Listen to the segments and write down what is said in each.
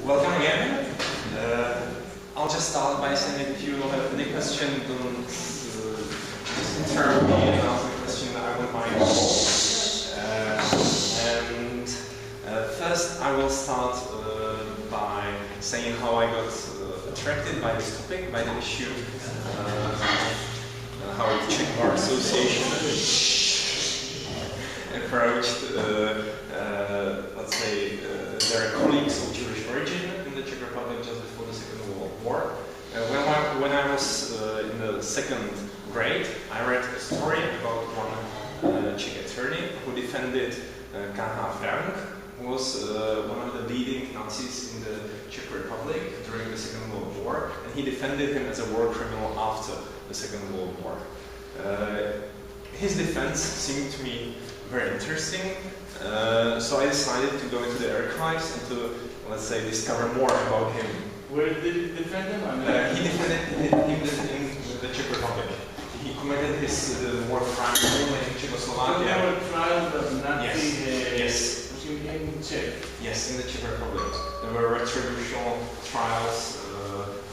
Welcome again. I'll just start by saying if you have any question, don't interrupt me and ask the question, I won't mind. First I will start by saying how I got attracted by this topic, by the issue, how the Czech Bar Association approached, let's say, their colleagues of Jewish origin in the Czech Republic just before the Second World War. When I was in the second grade, I read a story about one Czech attorney who defended Karl Frank, who was one of the leading Nazis in the Czech Republic during the Second World War, and he defended him as a war criminal after the Second World War. His defense seemed to me very interesting, so I decided to go into the archives and to, let's say, discover more about him. Where did he defend him? He defended him in the Czech Republic. He committed his war crimes only in Czechoslovakia. There were trials of Nazi yes. in Czech. Yes, in the Czech Republic. There were retributional trials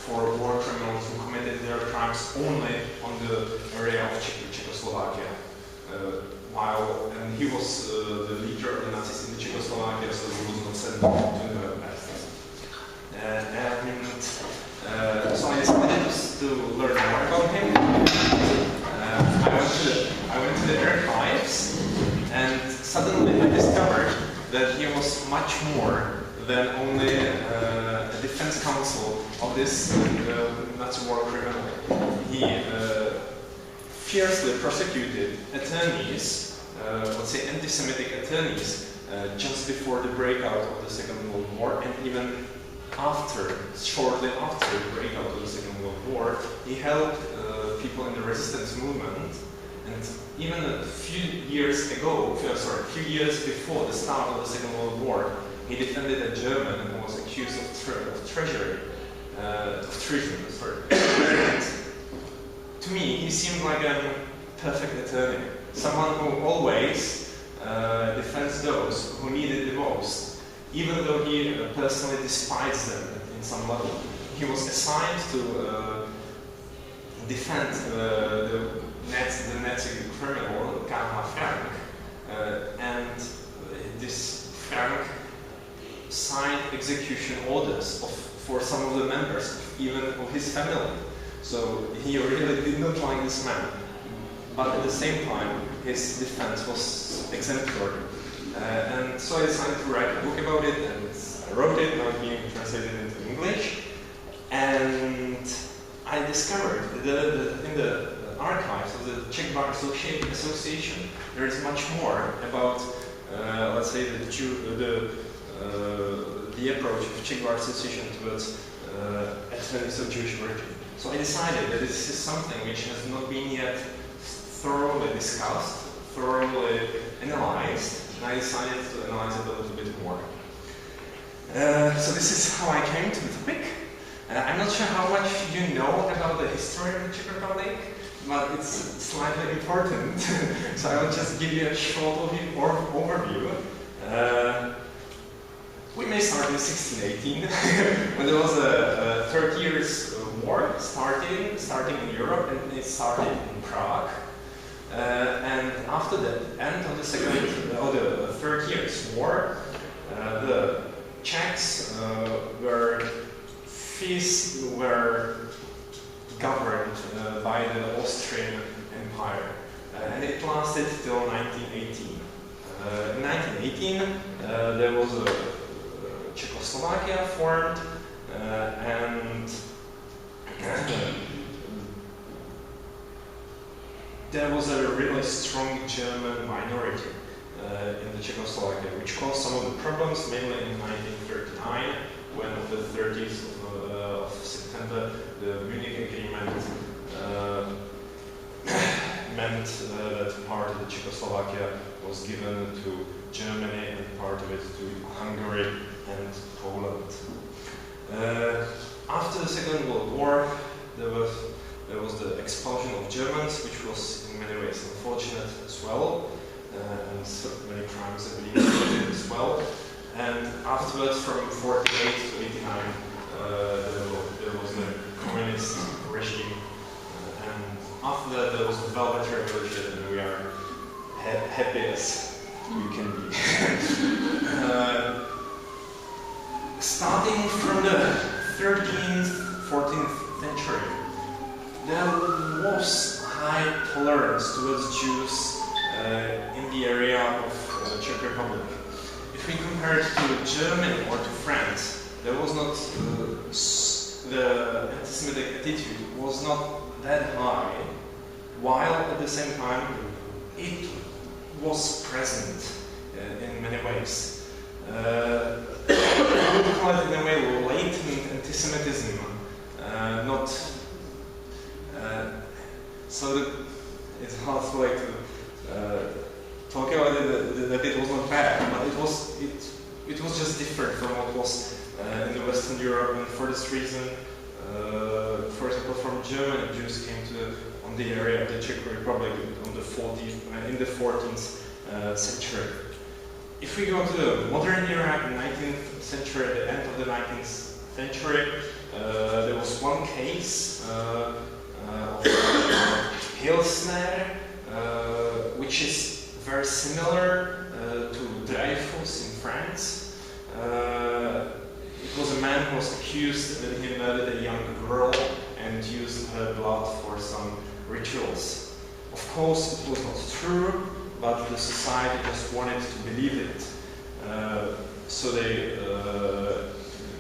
for war criminals who committed their crimes only on the area of Czechoslovakia. And he was the leader of the Nazis in Czechoslovakia, so he was not sent to the West. So I decided to learn more about him. I went to the archives, and suddenly I discovered that he was much more than only a defense counsel of this Nazi war criminal. He fiercely prosecuted attorneys, let's say anti-Semitic attorneys, just before the breakout of the Second World War, and even shortly after the breakout of the Second World War, he helped people in the resistance movement. And even a few years before the start of the Second World War, he defended a German who was accused of treason. To me, he seemed like a perfect attorney, someone who always defends those who need it the most, even though he personally despised them in some level. He was assigned to defend the Nazi criminal Karl Frank, and this Frank signed execution orders for some of the members, even of his family. So he really did not like this man. But at the same time, his defense was exemplary. And so I decided to write a book about it, and I wrote it, now it's being translated into English. And I discovered that in the archives of the Czech Bar Association, there is much more about, let's say, the approach of the Czech Bar Association towards attorneys of Jewish origin. So I decided that this is something which has not been yet thoroughly discussed, thoroughly analyzed, and I decided to analyze it a little bit more. So this is how I came to the topic. I'm not sure how much you know about the history of the Czech Republic, but it's slightly important. So I will just give you a short overview. We may start in 1618, when there was a 30 years war starting in Europe, and it started in Prague. And after the end of the the 30 years war, the Czechs were governed by the Austrian Empire, and it lasted till 1918. In 1918, there was a Czechoslovakia formed, and there was a really strong German minority in the Czechoslovakia, which caused some of the problems, mainly in 1939, when on the 30th of September, the Munich Agreement meant that part of the Czechoslovakia was given to Germany and part of it to Hungary and Poland. After the Second World War, there was the expulsion of Germans, which was in many ways unfortunate as well, and so many crimes have been committed as well. afterwards, from 48 to 89, there was the communist regime, and after that there was the Velvet Revolution, and we are happy as we can be. Starting from the 13th, 14th century, there was high tolerance towards Jews in the area of Czech Republic. If we compare it to Germany or to France, there was not the anti-Semitic attitude was not that high, while at the same time it was present in many ways. We would call it in a way latent anti-Semitism, not so that it's hard to like talk about it that it was not bad, but it was just different from what was in the Western Europe, and for this reason, for example, from Germany, Jews came on the area of the Czech Republic in the 14th century. If we go to the modern era, the 19th century, at the end of the 19th century, there was one case of Hilsner, which is very similar to Dreyfus in France. It was a man who was accused that he murdered a young girl and used her blood for some rituals. Of course, it was not true, but the society just wanted to believe it. So they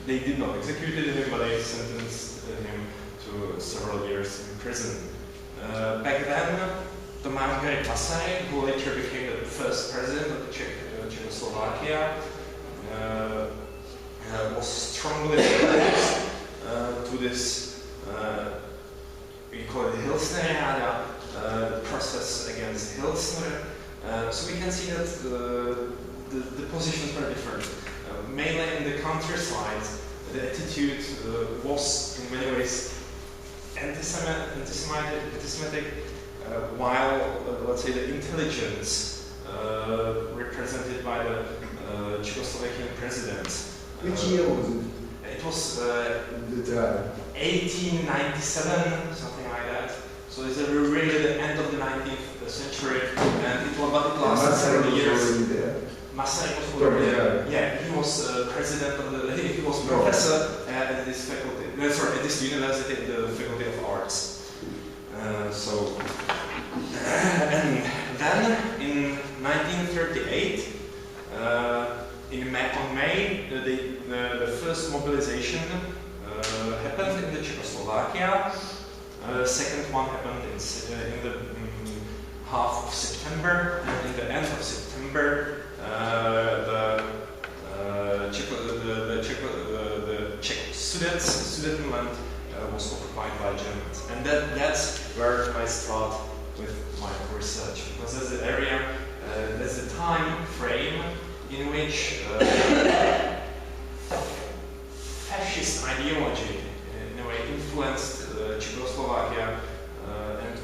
did not execute him, but they sentenced him to several years in prison. Back then, Tomáš Garrigue Masaryk, who later became the first president of the Czechoslovakia, was strongly opposed to this, we call it Hilsneriada, the process against Hilsner. So we can see that the positions were different. Mainly in the countryside, the attitude was in many ways anti-Semitic, while, let's say, the intelligence represented by the Czechoslovakian president. Which year was it? It was The trial. 1897, something like that. So it's really the end of the 19th century, and it lasted several years. Masaryk was already there. Yeah, he was president of he was professor at this faculty. At this university, the Faculty of Arts. And then in 1938, on May, the first mobilization happened in the Czechoslovakia. Second one happened in the half of September, and in the end of September, the Czech Sudetenland was occupied by Germans, and that's where I start with my research, because that's the area, that's the time frame in which fascist ideology in a way influenced Czechoslovakia and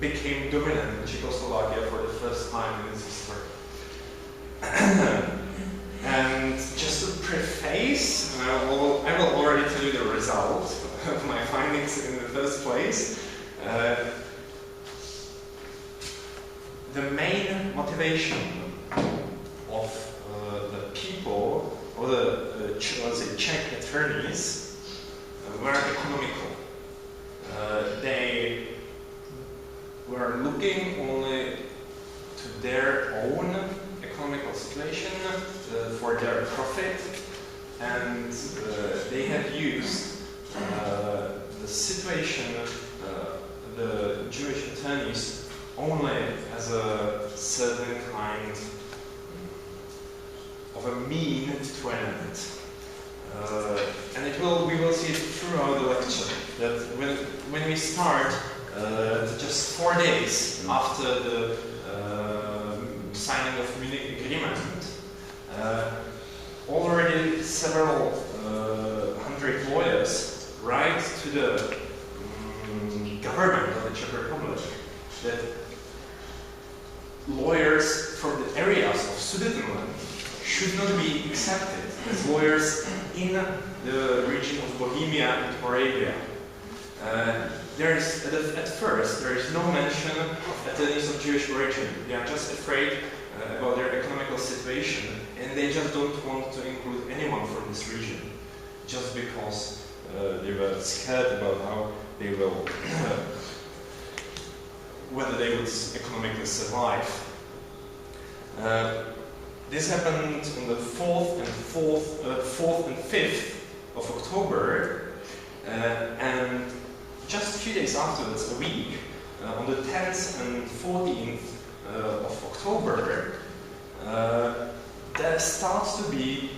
became dominant in Czechoslovakia for the first time in its history. And just to preface, I will already tell you the result of my findings in the first place. The main motivation of the people, or the Czech attorneys, were economical. They were looking only to their own economical situation for their profit, and they had used the situation, the Jewish attorneys, only as a certain kind of a mean to an end. And we will see it throughout the lecture, that when we start, just 4 days after the signing of Munich Agreement, already several hundred lawyers write to the government of the Czech Republic that lawyers from the areas of Sudetenland should not be accepted as lawyers in the region of Bohemia and Moravia. At first, there is no mention of attorneys of Jewish origin. They are just afraid about their economical situation, and they just don't want to include anyone from this region, just because they were scared about how they will, whether they would economically survive. This happened on the 4th and 5th of October, and just a few days afterwards, a week, on the 10th and 14th of October, there starts to be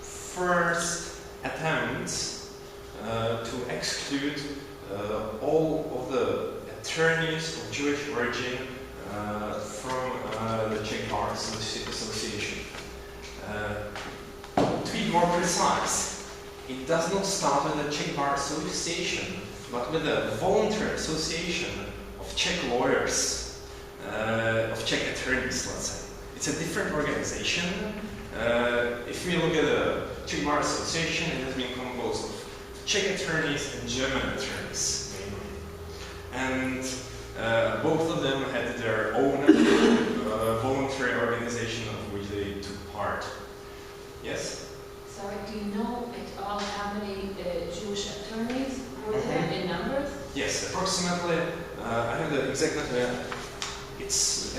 first attempts to exclude all of the attorneys of Jewish origin from the Czech Bar Association. To be more precise, it does not start with the Czech Bar Association, but with the voluntary association of Czech lawyers, of Czech attorneys, let's say. It's a different organization. If we look at the Czech Bar Association, it has been composed of Czech attorneys and German attorneys, mainly. And both of them had their own voluntary organization of which they took part. Yes? Sorry, do you know at all how many Jewish attorneys were there in numbers? Yes, approximately, I have the exact number, it's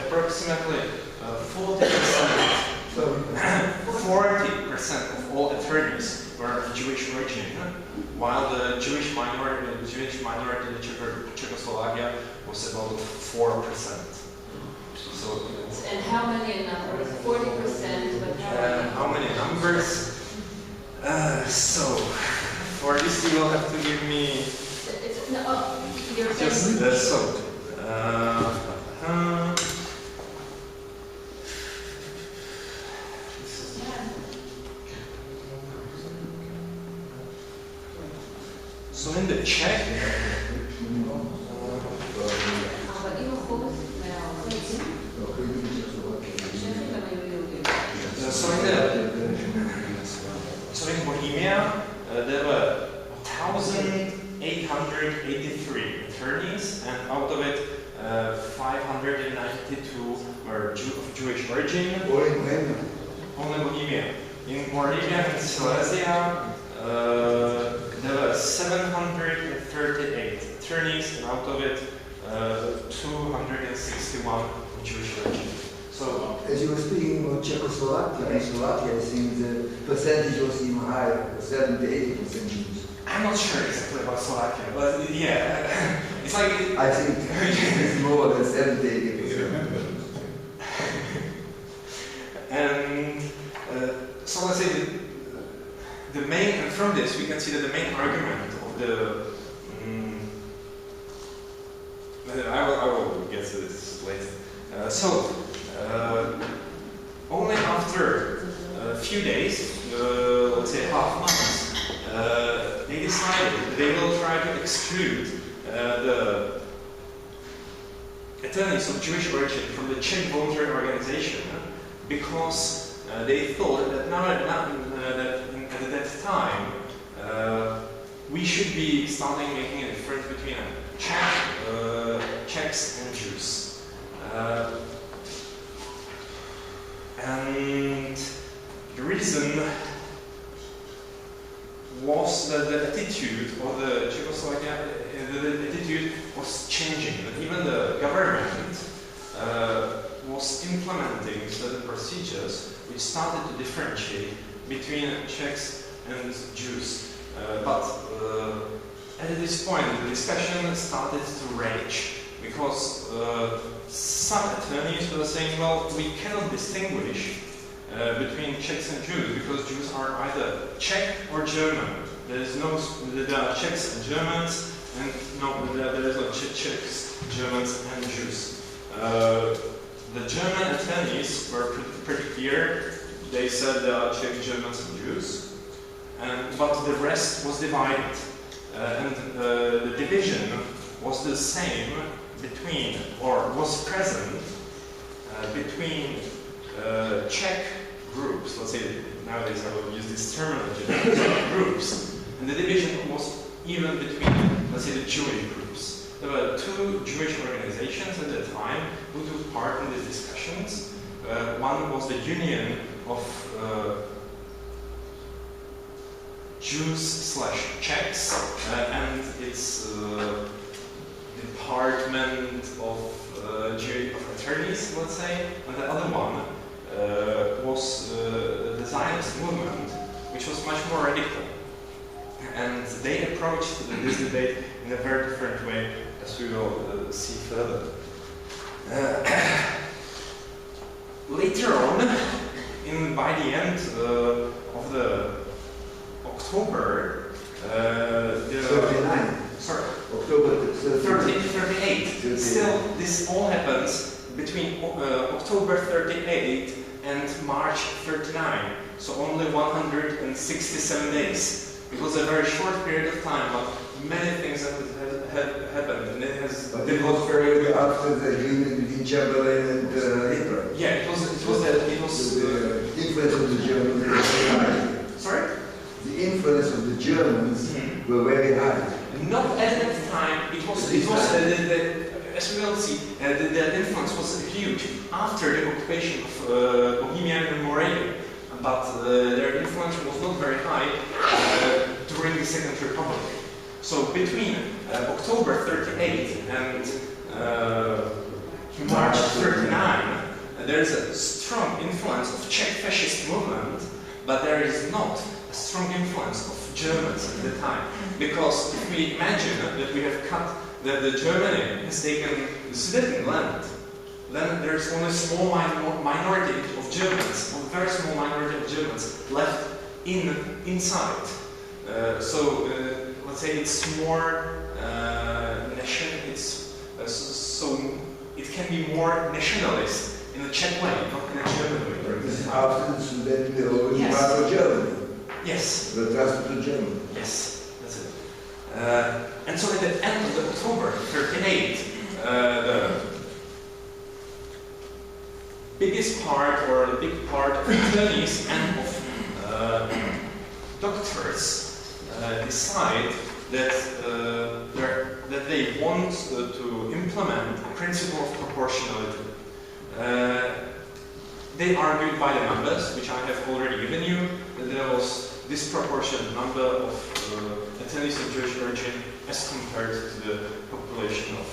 approximately 40% of all attorneys were of Jewish origin, while the Jewish minority in Czechoslovakia was about 4%. So, and how many in numbers? 40%, but how many numbers? So, for this you will have to give me you're just so. So in the Czech, so in Bohemia, there were 1,883 attorneys, and out of it, 592 were of Jewish origin. Or in Bohemia. Only Bohemia. In Moravia and Silesia, there were 738 attorneys, and out of it, 261 of Jewish origin. So, as you were speaking about Czechoslovakia and Slovakia, I think the percentage was even higher, 70–80% Jews. I'm not sure exactly about Slovakia, but yeah, it's like... I think it's more than 70–80%. And so let's say the main, and from this we can see that the main argument of the... I will get to this later. Only after a few days, let's say half months, they decided they will try to exclude the attorneys of Jewish origin from the Czech voluntary organization because they thought that at that time we should be starting making a difference between Czechs and Jews. And the reason was that the attitude of the Czechoslovakia, the attitude was changing. That even the government was implementing certain procedures which started to differentiate between Czechs and Jews. But at this point, the discussion started to rage because some attorneys were saying, well, we cannot distinguish between Czechs and Jews because Jews are either Czech or German. There are Czechs and Germans, and there is no Czechs, Germans, and Jews. The German attorneys were pretty clear. They said there are Czech, Germans, and Jews, but the rest was divided, and the division was the same between, or was present between Czech groups, let's say nowadays I will use this terminology, Czech groups, and the division was even between, let's say, the Jewish groups. There were two Jewish organizations at the time who took part in these discussions. One was the Union of Jews/Czechs and its Department of Attorneys, let's say, and the other one was the Zionist movement, which was much more radical. And they approached this debate in a very different way, as we will see further. Later on, by the end of the October, 39. Sorry. October 38. Still, this all happens between October 38 and March 39. So only 167 days. It was a very short period of time, but many things have happened, and it has. But it was very after the union between Chamberlain and Hitler. Yeah, it was the influence of the Germans was very high. Sorry? The influence of the Germans were very high. Not at that time. It was as we will see, the influence was huge after the occupation of Bohemia and Moravia. But their influence was not very high during the Second Republic. So between October 38 and March 39, there is a strong influence of Czech fascist movement, but there is not a strong influence of Germans at the time. Because if we imagine that we have cut, that Germany has taken the Sudetenland, then there is only a small minority of Germans, a very small minority of Germans left inside. So let's say it's more so it can be more nationalist in a Czech way, not in a German way. This is after the Sudeten already part of Germany. Yes. The transfer to Germany. Yes, that's it. And so at the end of the October 38, the biggest part, or the big part of attorneys and of doctors decide that they want to implement the principle of proportionality. They argued by the numbers, which I have already given you, that there was disproportionate number of attorneys of Jewish origin as compared to the population of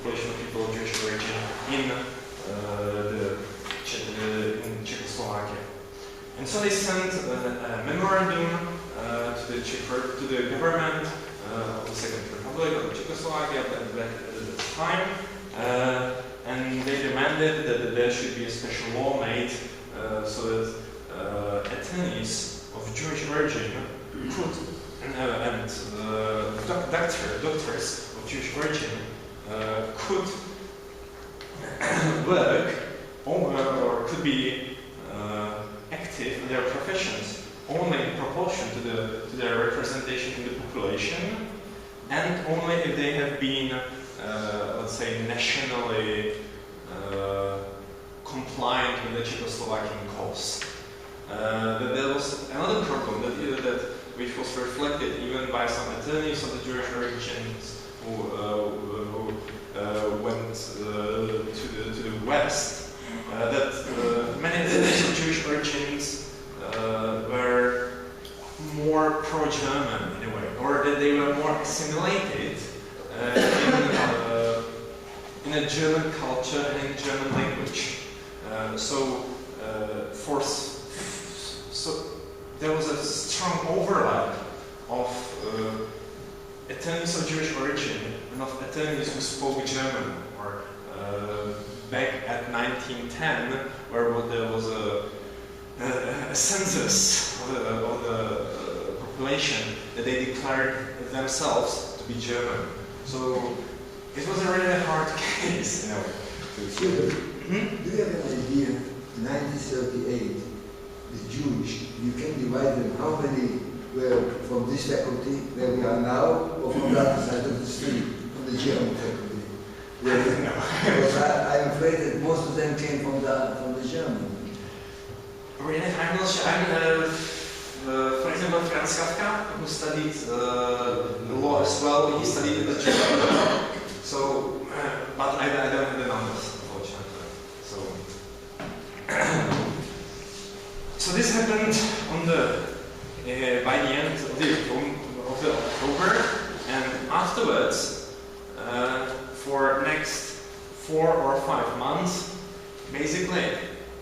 population of people of Jewish origin in Czechoslovakia. And so they sent a memorandum to the government of the Second Republic of Czechoslovakia at the time, and they demanded that there should be a special law made so that attorneys of Jewish origin could, and doctors of Jewish origin could work or could be active in their professions only in proportion to their representation in the population, and only if they have been, let's say, nationally compliant with the Czechoslovakian cause. There was another problem that which was reflected even by some attorneys of the Jewish origins who went to the West, that many attorneys of Jewish origins were more pro-German in a way, or that they were more assimilated in a German culture and in German language. So there was a strong overlap of attorneys of Jewish origin and of attorneys who spoke German. Or back at 1910, where there was a census of the population that they declared themselves to be German. So it was a really hard case in a way. Do you have an idea, 1938, the Jewish, you can divide them, how many were from this faculty where we are now, or from the other side of the street, from the German faculty? Yeah. No. Because I'm afraid that most of them came from the German. Really, I'm not sure. For example, Franz Kafka, who studied law as well, he studied in the German. So, but I don't have the numbers, unfortunately. So this happened on by the end of the October, and afterwards, for next 4 or 5 months, basically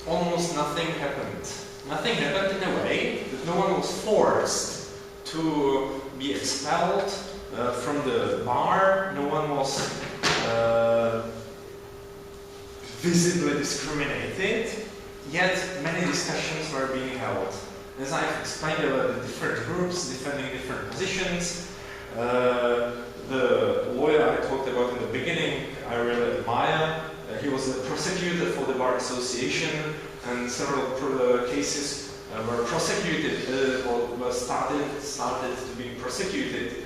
almost nothing happened. Nothing happened in a way that no one was forced to be expelled from the bar. No one was visibly discriminated, yet many discussions were being held. As I've explained, there were the different groups defending different positions. The lawyer I talked about in the beginning, I really admire. He was a prosecutor for the Bar Association, and several cases were prosecuted or were started to be prosecuted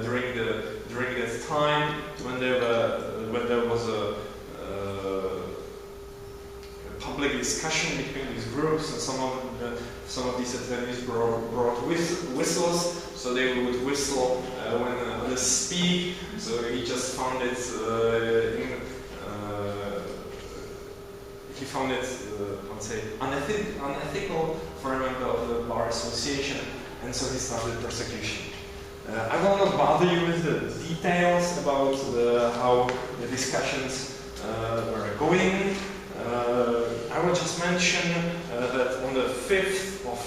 during that time when there was a public discussion between these groups, and some of these attorneys brought whistles, so they would whistle when others speak. So he just found it unethical for a member of the Bar Association, and so he started persecution. I will not bother you with the details about how the discussions were going. I will just mention that on the 5th of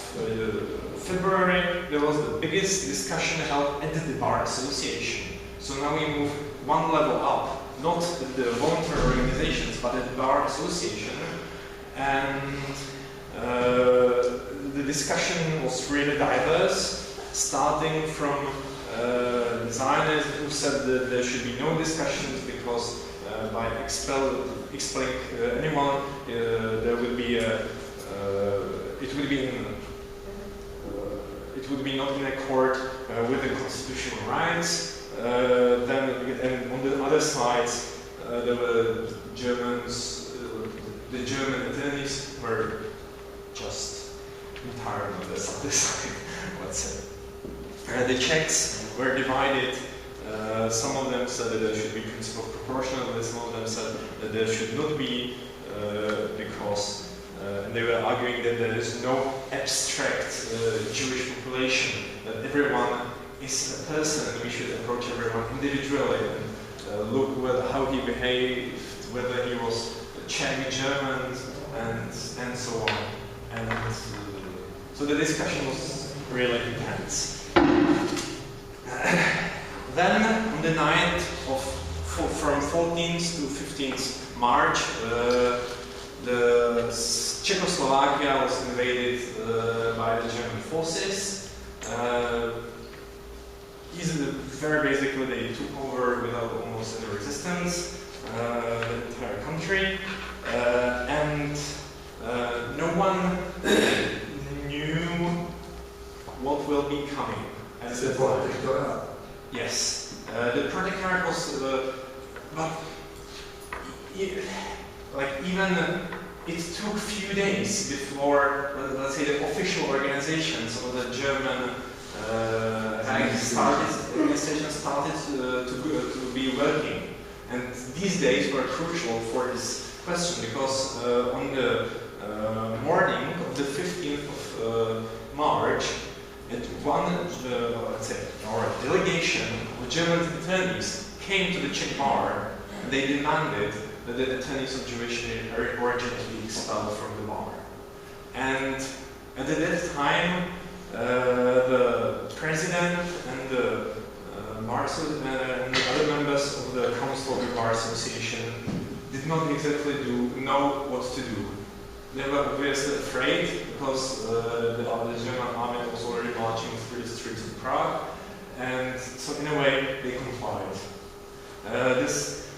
February there was the biggest discussion held at the Bar Association. So now we move one level up, not at the voluntary organizations, but at the Bar Association. And the discussion was really diverse, starting from designers who said that there should be no discussions because by expelling anyone, there would be it would be not in accord with the constitutional rights. Then on the other side, there were Germans. The German attorneys were just entirely on this side. Let's say the Czechs were divided. Some of them said that there should be principle of proportionality, some of them said that there should not be, because they were arguing that there is no abstract Jewish population, that everyone is a person and we should approach everyone individually and look how he behaved, whether he was Czech, German, and so on. And so the discussion was really intense. Then, on the 9th from 14th to 15th March, the Czechoslovakia was invaded by the German forces. Very basically, they took over without almost any resistance the entire country, and no one knew what will be coming. At the time. Yes, the protectorate was, but even it took a few days before, let's say, the official organizations of the German organization started to be working. And these days were crucial for this question because on the morning of the 15th of March, our delegation of German attorneys came to the Czech bar and they demanded that the attorneys of Jewish origin be expelled from the bar. And at that time, the president and the other members of the Council of the Bar Association did not exactly know what to do. They were obviously afraid because the German army was already marching through the streets of Prague, and so in a way they complied.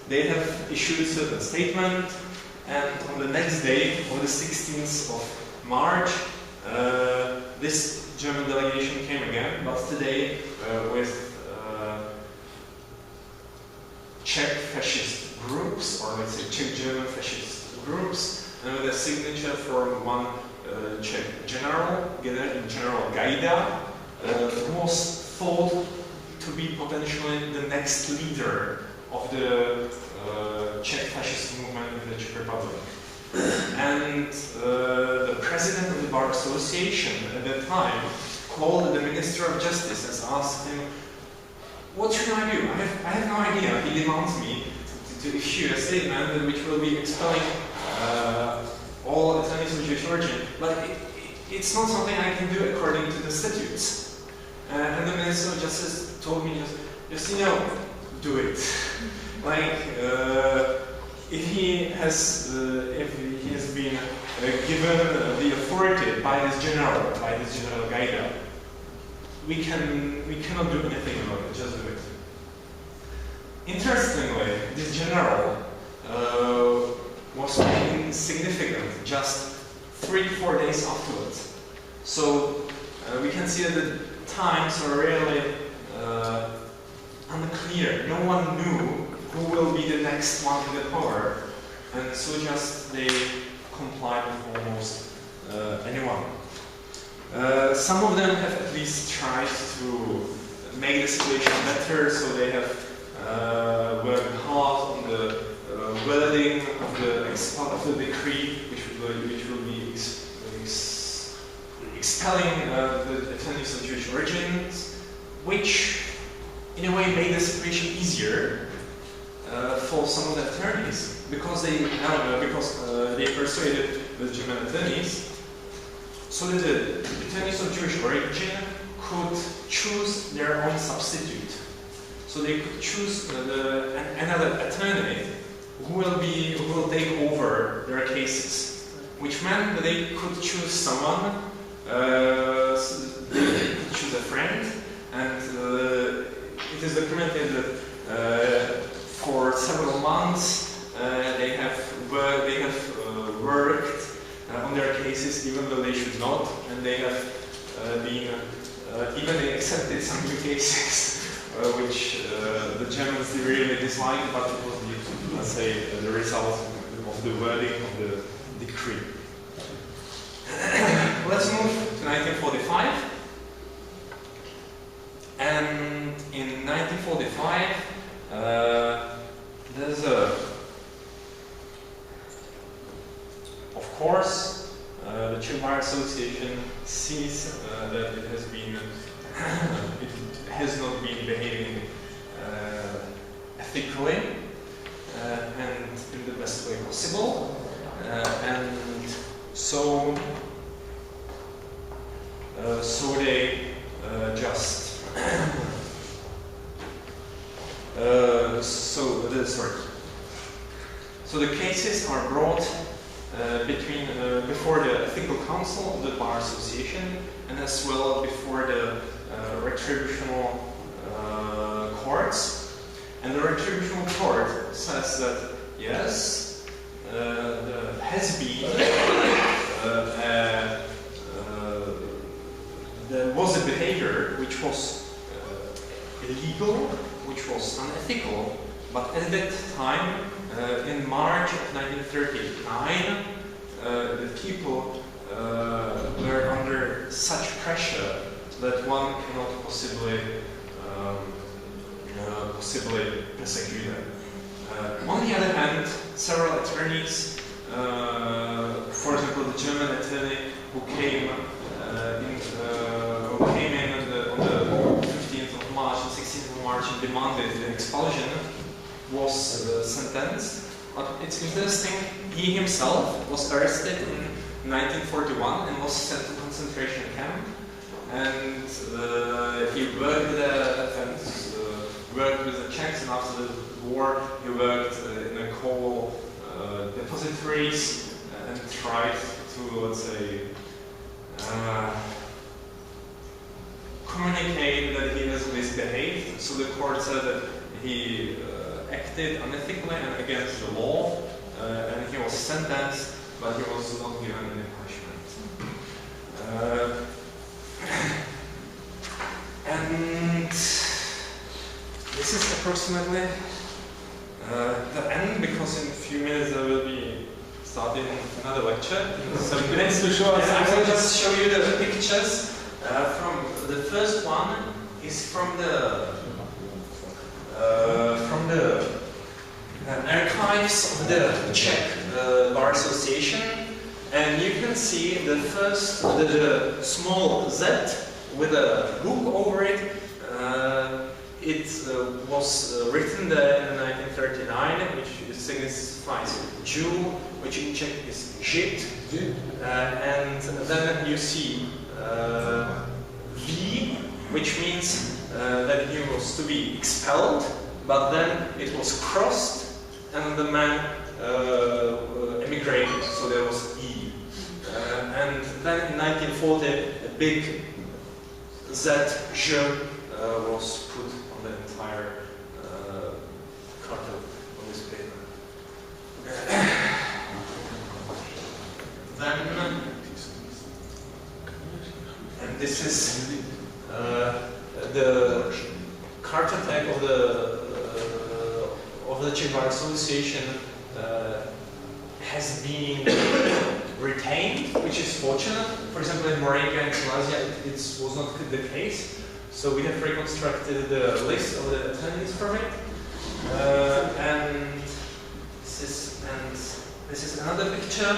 They have issued a certain statement, and on the next day, on the 16th of March, this German delegation came again, but today with Czech fascist groups, or let's say Czech German fascist groups, and with a signature from one Czech General Gaida, who was thought to be potentially the next leader of the Czech fascist movement in the Czech Republic. And the president of the Bar Association at that time called the Minister of Justice and asked him, what should I do? I have no idea. He demands me to issue a statement which will be expelling all attorneys of Jewish origin, but it's not something I can do according to the statutes. And the Minister of Justice told me, just do it. Like, if he has been given the authority by this general Gaida, we cannot do anything about it. Just do it. Interestingly, this general was insignificant just 3-4 days afterwards. So we can see that the times are really unclear. No one knew who will be the next one in the power, and so just they complied with almost anyone. Some of them have at least tried to make the situation better, so they have worked hard on the wording of the decree, which will be expelling the attorneys of Jewish origins, which in a way made the situation easier for some of the attorneys, because they persuaded the German attorneys so that the attorneys of Jewish origin could choose their own substitute. So they could choose another attorney who will take over their cases, which meant that they could choose someone, they could choose a friend, and it is documented that for several months they have worked on their cases even though they should not, and they have even they accepted some new cases which the Germans really disliked, but it was let's say the result of the wording of the decree. Let's move to 1945. And in 1945, there's of course, the Czech Bar Association sees that it has not been behaving ethically and in the best way possible, and so they just So the cases are brought before the Ethical Council of the Bar Association, and as well before the retributional courts. And the retributional court says that yes, there has been there was a behavior which was illegal, which was unethical, but at that time, in March of 1939, the people were under such pressure that one cannot possibly persecute them. On the other hand, several attorneys, for example, the German attorney who came in on the 15th of March and 16th of March and demanded the expulsion, was sentenced. But it's interesting, he himself was arrested in 1941 and was sent to concentration camp. And he worked there and worked with the Czechs, and after the war he worked in the coal depositories and tried to, let's say, communicate that he has misbehaved. So the court said that he acted unethically and against the law, and he was sentenced, but he was not given any punishment. And this is approximately the end, because in a few minutes there will be starting another lecture. In 7 minutes to show us. I will just show you the pictures. From the first one is from the archives of the Czech Bar Association, and you can see the first, the small Z with a book over it. It was written there in 1939, which signifies Jew, which in Czech is Žid, and then you see V, which means that he was to be expelled, but then it was crossed, and the man emigrated, so there was E. And then in 1940, a big Z, J, was put on the entire cartel on this paper. Then, and this is the cartotype of the Czech Bar Association has been retained, which is fortunate. For example, in Moravia and Silesia, it was not the case. So we have reconstructed the list of the attendees from it, and this is another picture.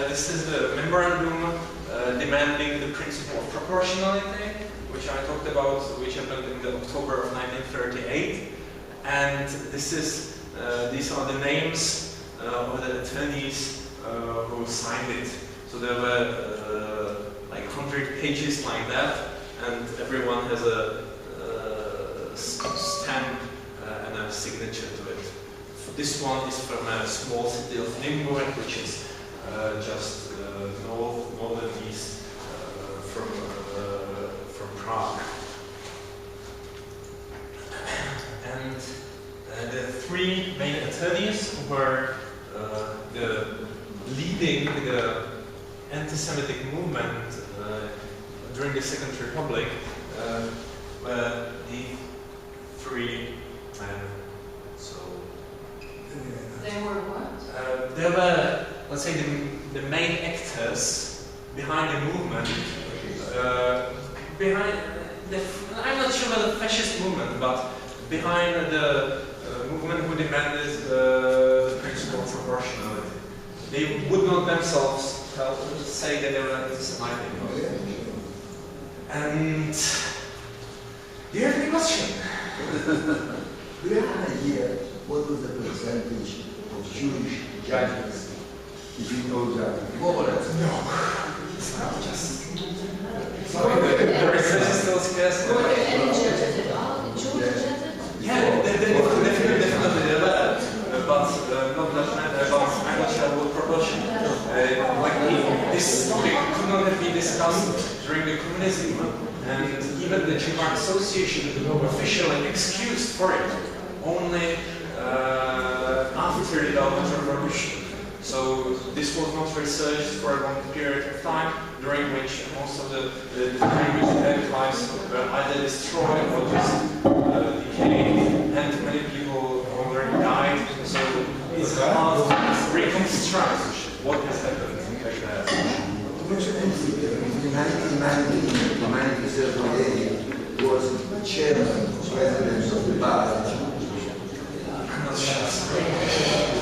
This is the memorandum demanding the principle of proportionality, which I talked about, which happened in the October of 1938. And this is these are the names of the attorneys who signed it. So there were like 100 pages like that, and everyone has a stamp and a signature to it. This one is from a small city of Nymburk, which is just northern east from Prague. And the three main attorneys who were leading the anti-Semitic movement during the Second Republic were the three men. So They were what? they were, let's say, the main actors behind the movement. I'm not sure about the fascist movement, but behind the movement who demanded the principle of proportionality. They would not themselves say that they were anti-Semitic. And do you have any question? Do you have an idea what was the percentage of Jewish judges between those More or less. No. It's not just. Sorry, the research is still scarce. Were there any judges at all? Jewish judges? Yeah, definitely there were, but not that many, but I'm not sure what proportion. This topic could not have been discussed during the communism, and even the Czech Bar Association officially excused for it only after the revolution. So this was not researched for a long period of time, during which most of the previous archives were either destroyed or just decayed, and many people already died. So it's hard to reconstruct what has happened back there. In 1990 to 1938 was chairman, president of the bar. I'm not sure.